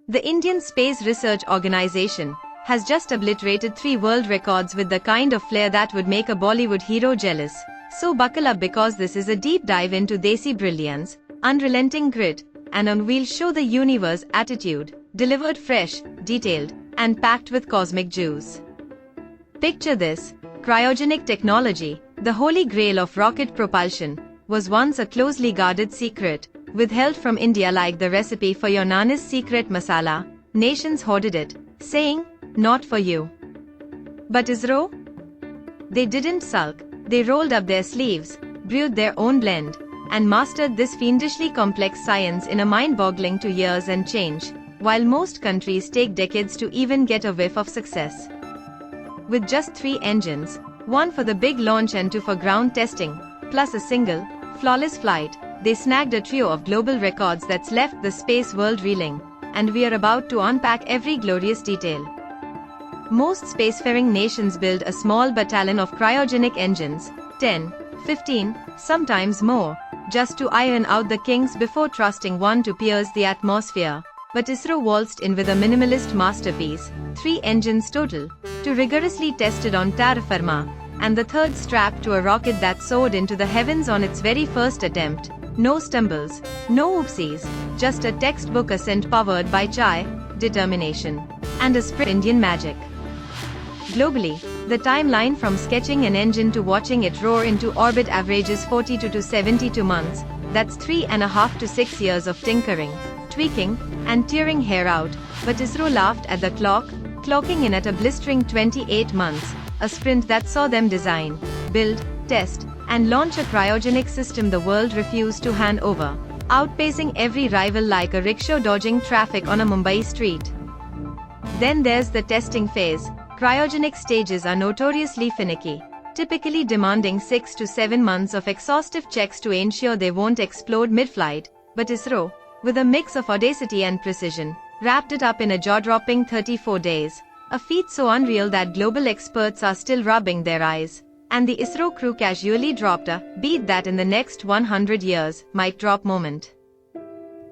The Indian Space Research Organization has just obliterated 3 world records with the kind of flair that would make a Bollywood hero jealous. So buckle up, because this is a deep dive into Desi brilliance, unrelenting grit, and on wheels show the universe attitude, delivered fresh, detailed, and packed with cosmic juice. Picture this: cryogenic technology, the holy grail of rocket propulsion, was once a closely guarded secret, withheld from India like the recipe for your nana's secret masala. Nations hoarded it, saying, "Not for you." But Isro? They didn't sulk. They rolled up their sleeves, brewed their own blend, and mastered this fiendishly complex science in a mind-boggling 2 years and change, while most countries take decades to even get a whiff of success. With just 3 engines, 1 for the big launch and 2 for ground testing, plus a single, flawless flight, they snagged a trio of global records that's left the space world reeling, and we are about to unpack every glorious detail. Most spacefaring nations build a small battalion of cryogenic engines, 10, 15, sometimes more, just to iron out the kinks before trusting one to pierce the atmosphere. But Isro waltzed in with a minimalist masterpiece: 3 engines total, 2 rigorously tested on terra firma, and the 3rd strapped to a rocket that soared into the heavens on its very first attempt. No stumbles, no oopsies, just a textbook ascent powered by chai, determination, and a sprint Indian magic. Globally, the timeline from sketching an engine to watching it roar into orbit averages 42 to 72 months. That's 3.5 to 6 years of tinkering, tweaking, and tearing hair out. But Isro laughed at the clock, clocking in at a blistering 28 months, a sprint that saw them design, build, test, and launch a cryogenic system the world refused to hand over, outpacing every rival like a rickshaw dodging traffic on a Mumbai street. Then there's the testing phase. Cryogenic stages are notoriously finicky, typically demanding 6 to 7 months of exhaustive checks to ensure they won't explode mid-flight. But Isro, with a mix of audacity and precision, wrapped it up in a jaw-dropping 34 days, a feat so unreal that global experts are still rubbing their eyes. And the Isro crew casually dropped a "beat that in the next 100 years" mic drop moment.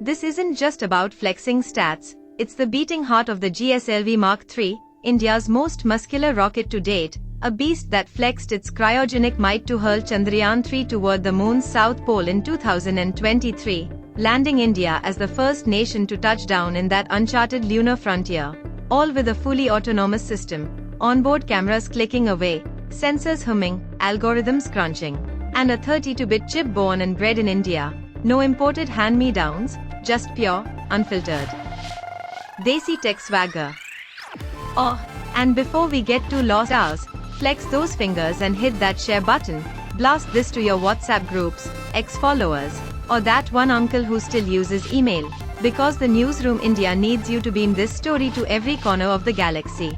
This isn't just about flexing stats, it's the beating heart of the GSLV Mark III, India's most muscular rocket to date, a beast that flexed its cryogenic might to hurl Chandrayaan-3 toward the Moon's south pole in 2023, landing India as the first nation to touch down in that uncharted lunar frontier, all with a fully autonomous system, onboard cameras clicking away, sensors humming, algorithms crunching, and a 32-bit chip born and bred in India. No imported hand-me-downs, just pure, unfiltered Desi tech swagger. Oh, and before we get too lost ours, flex those fingers and hit that share button. Blast this to your WhatsApp groups, ex-followers, or that one uncle who still uses email, because the Newsroom India needs you to beam this story to every corner of the galaxy.